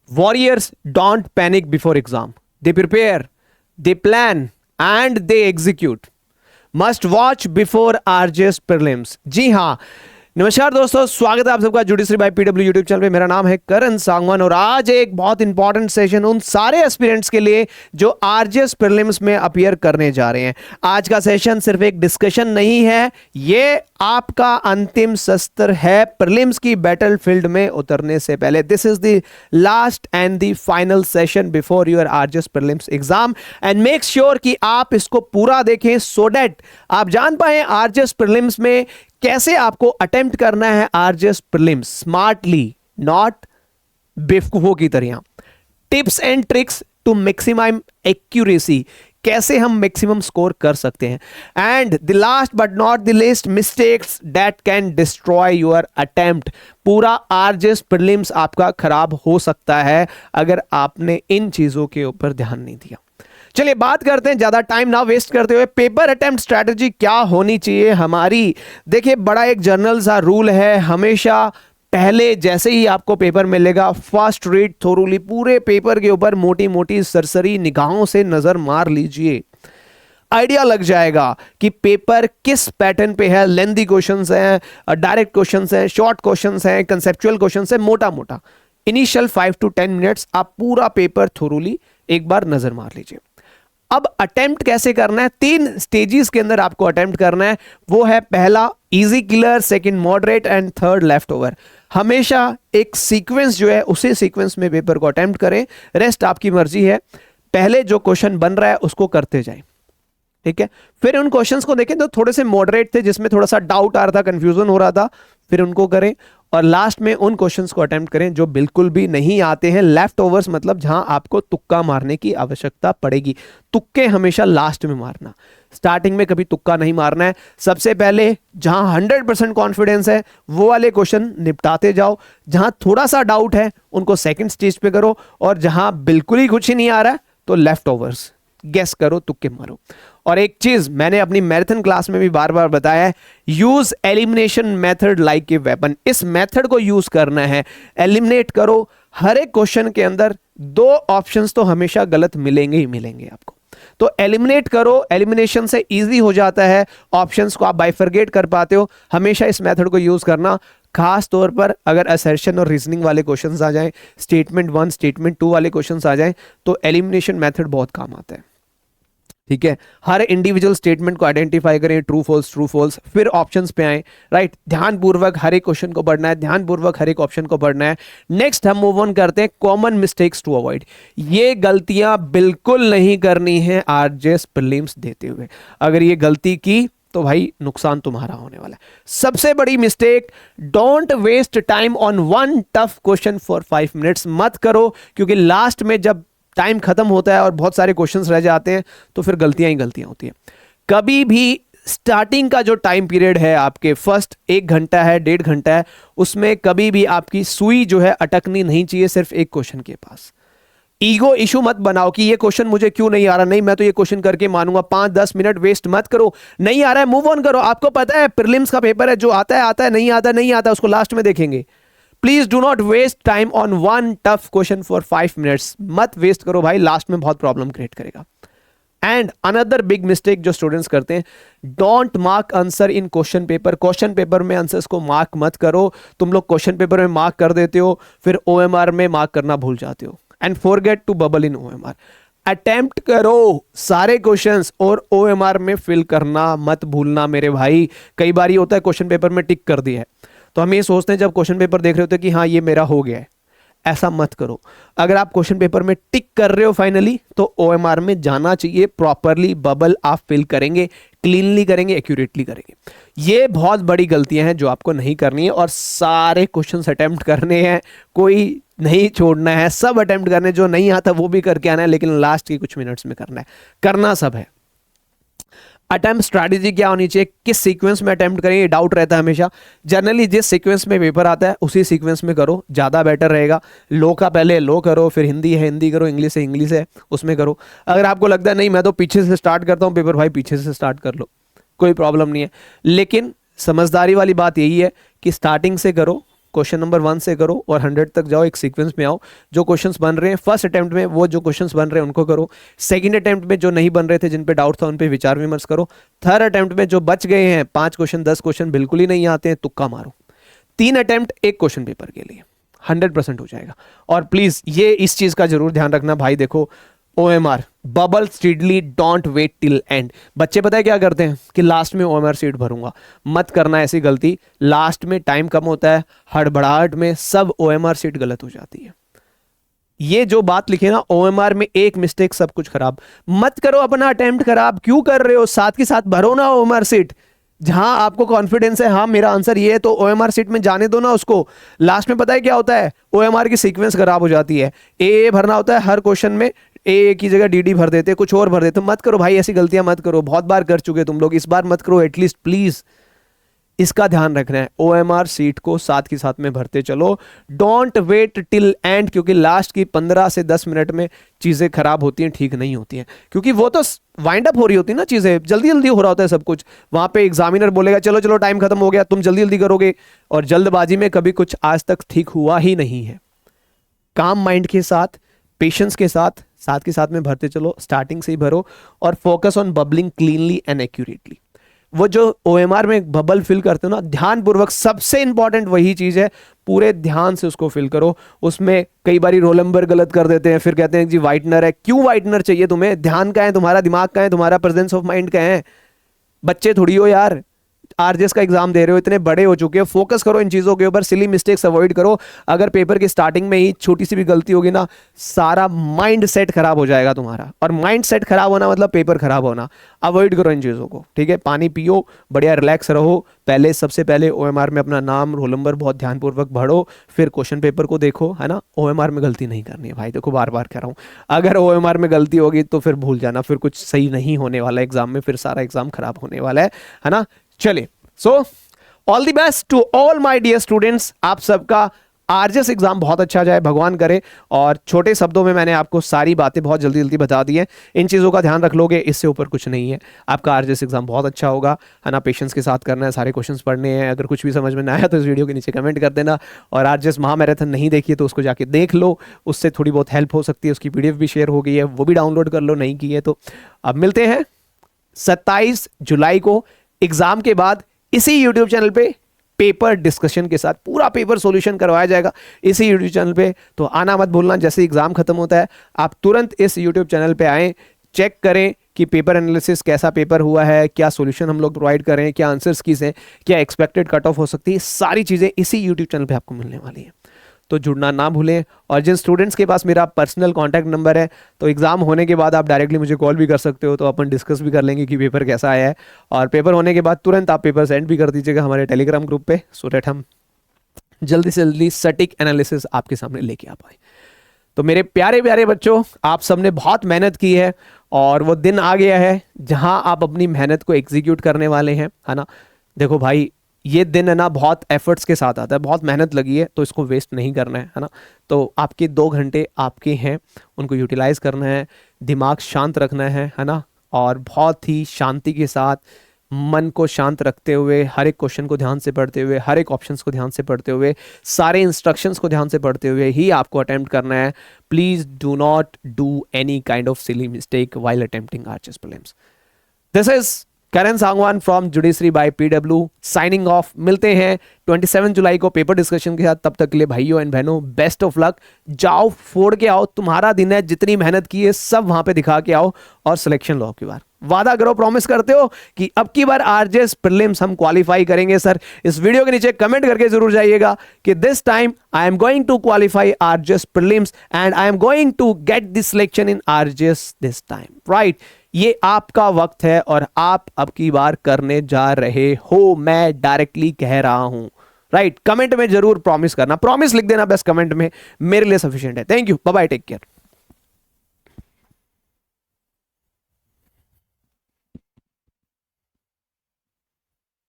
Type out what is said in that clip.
Warriors don't panic before exam. They prepare, they plan, and they execute. Must watch before RJS prelims. जी हाँ, नमस्कार दोस्तों, स्वागत है आप सबका judiciary by PW YouTube channel पे। मेरा नाम है करण सांगवान और आज एक बहुत इंपॉर्टेंट सेशन उन सारे एस्पिरेंट्स के लिए जो आरजेएस प्रीलिम्स में अपीयर करने जा रहे हैं। आज का सेशन सिर्फ एक डिस्कशन नहीं है, ये आपका अंतिम शस्त्र है प्रीलिम्स की बैटलफील्ड में उतरने से पहले। This is the last and the final session before your RJS prelims exam and make sure कि आप इसको पूरा देखें सो दैट आप जान पाए आरजेएस प्रीलिम्स में कैसे आपको अटेम्प्ट करना है आरजेएस प्रीलिम्स स्मार्टली, नॉट बेवकूफों की तरह। Tips and tricks to maximum accuracy, कैसे हम मैक्सिमम स्कोर कर सकते हैं। And the last but not the least, mistakes that can destroy your attempt. पूरा आरजेएस प्रीलिम्स आपका खराब हो सकता है अगर आपने इन चीजों के ऊपर ध्यान नहीं दिया। चलिए बात करते हैं, ज्यादा टाइम ना वेस्ट करते हुए, पेपर अटेम्प्ट स्ट्रैटेजी क्या होनी चाहिए हमारी। देखिए, बड़ा एक जनरल सा रूल है, हमेशा पहले जैसे ही आपको पेपर मिलेगा फर्स्ट रीड थोरूली, पूरे पेपर के ऊपर मोटी मोटी सरसरी निगाहों से नजर मार लीजिए। आइडिया लग जाएगा कि पेपर किस पैटर्न पे है। लेंथी क्वेश्चंस हैं, डायरेक्ट क्वेश्चंस हैं, शॉर्ट क्वेश्चंस हैं, कंसेप्चुअल क्वेश्चंस हैं, मोटा मोटा। इनिशियल 5 to 10 मिनट्स आप पूरा पेपर थोरूली एक बार नजर मार लीजिए। अब अटेम्प्ट कैसे करना है, 3 स्टेजेस के अंदर आपको अटेम्प्ट करना है। वो है पहला easy killer, second moderate and third left over. हमेशा एक सीक्वेंस जो है उसी सीक्वेंस में पेपर को अटेम्प्ट करें, रेस्ट आपकी मर्जी है। पहले जो क्वेश्चन बन रहा है उसको करते जाएं, ठीक है। फिर उन क्वेश्चंस को देखें तो थोड़े से मॉडरेट थे जिसमें थोड़ा सा डाउट आ रहा था, कंफ्यूजन हो रहा था, फिर उनको करें। और लास्ट में उन क्वेश्चंस को अटेम्प्ट करें जो बिल्कुल भी नहीं आते हैं। लेफ्ट ओवर्स मतलब जहां आपको तुक्का मारने की आवश्यकता पड़ेगी। तुक्के हमेशा लास्ट में मारना, स्टार्टिंग में कभी तुक्का नहीं मारना है। सबसे पहले जहां 100% कॉन्फिडेंस है वो वाले क्वेश्चन निपटाते जाओ, जहां थोड़ा सा डाउट है उनको सेकंड स्टेज पे करो, और जहां बिल्कुल ही कुछ ही नहीं आ रहा है तो लेफ्ट ओवर्स गेस करो, तुक्के मारो। और एक चीज मैंने अपनी मैराथन क्लास में भी बार बार बताया है, use elimination method like a weapon. इस मेथड को यूज करना है, एलिमिनेट करो। हर एक क्वेश्चन के अंदर 2 ऑप्शंस तो हमेशा गलत मिलेंगे ही मिलेंगे आपको, तो एलिमिनेट करो। एलिमिनेशन से इजी हो जाता है, ऑप्शंस को आप बाइफरगेट कर पाते हो। हमेशा इस मेथड को यूज करना, खास तौर पर अगर असर्शन और रीजनिंग वाले क्वेश्चंस आ जाएं, स्टेटमेंट 1 स्टेटमेंट 2 वाले क्वेश्चंस आ जाएं, तो एलिमिनेशन मेथड बहुत काम आता है, ठीक है। हर इंडिविजुअल स्टेटमेंट को आइडेंटिफाई करें, ट्रू फॉल्स, फिर ऑप्शंस पे आए, राइट। ध्यानपूर्वक हर एक क्वेश्चन को पढ़ना है, ध्यानपूर्वक हर एक ऑप्शन को पढ़ना है। नेक्स्ट हम मूव ऑन करते हैं, कॉमन मिस्टेक्स टू अवॉइड। ये गलतियां बिल्कुल नहीं करनी है आरजेएस प्रीलिम्स देते हुए। अगर ये गलती की तो भाई नुकसान तुम्हारा होने वाला है। सबसे बड़ी mistake, don't waste time on one tough question for 5 minutes. मत करो, क्योंकि लास्ट में जब टाइम खत्म होता है और बहुत सारे क्वेश्चंस रह जाते हैं तो फिर गलतियां ही गलतियां होती हैं। कभी भी स्टार्टिंग का जो टाइम पीरियड है, आपके फर्स्ट 1 घंटा है, 1.5 घंटा है, उसमें कभी भी आपकी सुई जो है अटकनी नहीं चाहिए सिर्फ एक क्वेश्चन के पास। ईगो इशू मत बनाओ कि ये क्वेश्चन मुझे क्यों नहीं आ रहा, नहीं मैं तो ये क्वेश्चन करके मानूंगा। 5-10 मिनट वेस्ट मत करो। नहीं आ रहा है, मूव ऑन करो। आपको पता है प्रीलिम्स का पेपर है, जो आता है, नहीं आता उसको लास्ट में देखेंगे। Please do not waste time on one tough question for 5 minutes. मत वेस्ट करो भाई, लास्ट में बहुत प्रॉब्लम क्रिएट करेगा। एंड अनदर बिग मिस्टेक जो स्टूडेंट्स करते हैं, don't mark answer in question paper. Question paper में आंसर्स को मार्क मत करो। तुम लोग क्वेश्चन पेपर में मार्क कर देते हो, फिर ओएमआर में मार्क करना भूल जाते हो। And forget to bubble in OMR. Attempt करो सारे क्वेश्चंस और ओएमआर में फिल करना मत भूलना मेरे भाई। कई बार ये होता है क्वेश्चन पेपर में टिक कर दिया है तो हम ये सोचते हैं जब क्वेश्चन पेपर देख रहे होते हैं कि हाँ ये मेरा हो गया है। ऐसा मत करो। अगर आप क्वेश्चन पेपर में टिक कर रहे हो फाइनली, तो ओएमआर में जाना चाहिए। प्रॉपरली बबल आप फिल करेंगे, क्लीनली करेंगे, एक्यूरेटली करेंगे। ये बहुत बड़ी गलतियां हैं जो आपको नहीं करनी है, और सारे क्वेश्चंस अटेम्प्ट करने हैं, कोई नहीं छोड़ना है, सब अटेम्प्ट करने। जो नहीं आता वो भी करके आना है, लेकिन लास्ट के कुछ मिनट्स में करना है, करना सब है। अटेम्प्ट स्ट्रैटेजी क्या होनी चाहिए, किस सीक्वेंस में अटेम्प्ट करें, ये डाउट रहता है हमेशा। जनरली जिस सीक्वेंस में पेपर आता है उसी सीक्वेंस में करो, ज़्यादा बेटर रहेगा। लो का पहले लो करो, फिर हिंदी है हिंदी करो, इंग्लिश है इंग्लिश है उसमें करो। अगर आपको लगता है नहीं मैं तो पीछे से स्टार्ट करता हूँ पेपर, भाई पीछे से स्टार्ट कर लो, कोई प्रॉब्लम नहीं है। लेकिन समझदारी वाली बात यही है कि स्टार्टिंग से करो, क्वेश्चन नंबर 1 से करो और 100 तक जाओ, एक सीक्वेंस में आओ। जो क्वेश्चंस बन रहे हैं फर्स्ट अटेम्प्ट में, वो जो क्वेश्चंस बन रहे हैं उनको करो। सेकंड अटेम्प्ट में जो नहीं बन रहे थे, जिन पे डाउट था, उन पे विचार विमर्श करो। थर्ड अटेम्प्ट में जो बच गए हैं 5 क्वेश्चन 10 क्वेश्चन बिल्कुल ही नहीं आते हैं, तुक्का मारो। 3 अटेम्प्ट एक क्वेश्चन पेपर के लिए 100% हो जाएगा। और प्लीज ये इस चीज का जरूर ध्यान रखना भाई, देखो OMR bubble steadily, don't wait till end. बच्चे पता है क्या करते हैं कि लास्ट में OMR सीट भरूंगा, मत करना ऐसी गलती। लास्ट में टाइम कम होता है, हड़बड़ाहट में सब OMR सीट गलत हो जाती है। ये जो बात लिखे ना, OMR में एक मिस्टेक सब कुछ खराब। मत करो अपना अटेम्प्ट खराब, क्यों कर रहे हो? साथ के साथ भरो ना OMR सीट। जहां आपको कॉन्फिडेंस है हाँ मेरा आंसर ये है, तो OMR सीट में जाने दो ना उसको। लास्ट में पता है क्या होता है, OMR की सीक्वेंस खराब हो जाती है। ए भरना होता है हर क्वेश्चन में, ए की जगह DD भर देते, कुछ और भर देते। मत करो भाई, ऐसी गलतियां मत करो, बहुत बार कर चुके तुम लोग, इस बार मत करो एटलीस्ट प्लीज। इसका ध्यान रखना है, OMR सीट को साथ के साथ में भरते चलो, डोंट वेट टिल एंड। क्योंकि लास्ट की 15 से 10 मिनट में चीजें खराब होती हैं, ठीक नहीं होती हैं, क्योंकि वो तो वाइंड अप हो रही होती है ना चीजें, जल्दी जल्दी हो रहा होता है सब कुछ। वहां पे एग्जामिनर बोलेगा चलो चलो टाइम खत्म हो गया, तुम जल्दी जल्दी करोगे, और जल्दबाजी में कभी कुछ आज तक ठीक हुआ ही नहीं है। काम माइंड के साथ, पेशेंस के साथ, साथ के साथ में भरते चलो, स्टार्टिंग से ही भरो, और focus on bubbling cleanly and accurately. वो जो OMR में बबल फिल करते हो ना, ध्यानपूर्वक, सबसे इंपॉर्टेंट वही चीज है, पूरे ध्यान से उसको फिल करो। उसमें कई बार रोल नंबर गलत कर देते हैं, फिर कहते हैं जी वाइटनर है। क्यों वाइटनर चाहिए तुम्हें? ध्यान का है तुम्हारा, दिमाग का है तुम्हारा, प्रेजेंस ऑफ माइंड का है। बच्चे थोड़ी हो यार, RJS का एग्जाम दे रहे हो, इतने बड़े हो चुके हो, फोकस करो इन चीजों के ऊपर, सिली मिस्टेक्स अवॉइड करो। अगर पेपर की स्टार्टिंग में ही छोटी सी भी गलती होगी ना, सारा माइंड सेट खराब हो जाएगा तुम्हारा, और माइंड सेट खराब होना मतलब पेपर खराब होना। अवॉइड करो इन चीजों को, ठीक है? पानी पियो, बढ़िया रिलैक्स रहो। पहले सबसे पहले OMR में अपना नाम, रोल नंबर बहुत ध्यानपूर्वक भरो, फिर क्वेश्चन पेपर को देखो, है ना? OMR में गलती नहीं करनी है भाई, देखो बार बार कह रहा हूं, अगर OMR में गलती होगी तो फिर भूल जाना, फिर कुछ सही नहीं होने वाला एग्जाम में, फिर सारा एग्जाम खराब होने वाला है ना? चलिए, so all the best to all my dear students. आप सबका RJS एग्जाम बहुत अच्छा जाए, भगवान करे। और छोटे शब्दों में मैंने आपको सारी बातें बहुत जल्दी जल्दी बता दी हैं, इन चीज़ों का ध्यान रख लोगे, इससे ऊपर कुछ नहीं है। आपका RJS एग्जाम बहुत अच्छा होगा, है ना? पेशेंस के साथ करना है, सारे क्वेश्चंस पढ़ने हैं। अगर कुछ भी समझ में ना आया तो इस वीडियो के नीचे कमेंट कर देना। और RJS महामैराथन नहीं देखी है तो उसको जाके देख लो, उससे थोड़ी बहुत हेल्प हो सकती है। उसकी PDF भी शेयर हो गई है, वो भी डाउनलोड कर लो, नहीं की है तो। अब मिलते हैं 27 जुलाई को एग्जाम के बाद इसी YouTube चैनल पे पेपर डिस्कशन के साथ। पूरा पेपर सॉल्यूशन करवाया जाएगा इसी YouTube चैनल पे, तो आना मत भूलना। जैसे एग्जाम खत्म होता है आप तुरंत इस YouTube चैनल पे आएँ, चेक करें कि पेपर एनालिसिस कैसा पेपर हुआ है, क्या सॉल्यूशन हम लोग प्रोवाइड करें, क्या आंसर्स किस हैं, क्या एक्सपेक्टेड कट ऑफ हो सकती है, सारी चीज़ें इसी YouTube चैनल पे आपको मिलने वाली है। तो जुड़ना ना भूलें। और जिन स्टूडेंट्स के पास मेरा पर्सनल कॉन्टैक्ट नंबर है, तो एग्जाम होने के बाद आप डायरेक्टली मुझे कॉल भी कर सकते हो, तो अपन डिस्कस भी कर लेंगे कि पेपर कैसा आया है। और पेपर होने के बाद तुरंत आप पेपर सेंड भी कर दीजिएगा हमारे टेलीग्राम ग्रुप पे, सो दैट हम जल्दी से जल्दी सटीक एनालिसिस आपके सामने लेके आ पाए। तो मेरे प्यारे प्यारे बच्चों, आप सबने बहुत मेहनत की है, और वो दिन आ गया है जहां आप अपनी मेहनत को एग्जीक्यूट करने वाले हैं, है ना? देखो भाई, ये दिन है ना बहुत एफर्ट्स के साथ आता है, बहुत मेहनत लगी है, तो इसको वेस्ट नहीं करना है ना? तो आपके 2 घंटे आपके हैं, उनको यूटिलाइज करना है, दिमाग शांत रखना है ना? और बहुत ही शांति के साथ, मन को शांत रखते हुए, हर एक क्वेश्चन को ध्यान से पढ़ते हुए, हर एक ऑप्शंस को ध्यान से पढ़ते हुए, सारे इंस्ट्रक्शंस को ध्यान से पढ़ते हुए ही आपको अटेम्प्ट करना है। Please do not do any kind of silly mistake while attempting RJS prelims. This is Karan Sangwan from judiciary by PW signing off. मिलते हैं 27 जुलाई को पेपर डिस्कशन के साथ। तब तक के लिए भाइयों एंड बहनों, बेस्ट ऑफ लक। जाओ, फोड़ के आओ, तुम्हारा दिन है, जितनी मेहनत की है सब वहां पे दिखा के आओ, और सिलेक्शन लो अब की बार। वादा करो, प्रॉमिस करते हो कि अब की बार RJS प्रीलिम्स हम क्वालिफाई करेंगे सर? इस वीडियो के नीचे कमेंट करके जरूर जाइएगा कि this time I am going to qualify RJS prelims and I am going to get the selection in RJS this time, right? ये आपका वक्त है और आप अब की बार करने जा रहे हो, मैं डायरेक्टली कह रहा हूं, राइट? कमेंट में जरूर प्रॉमिस करना, प्रॉमिस लिख देना बस कमेंट में, मेरे लिए सफिशिएंट है। Thank you, bye bye, take care.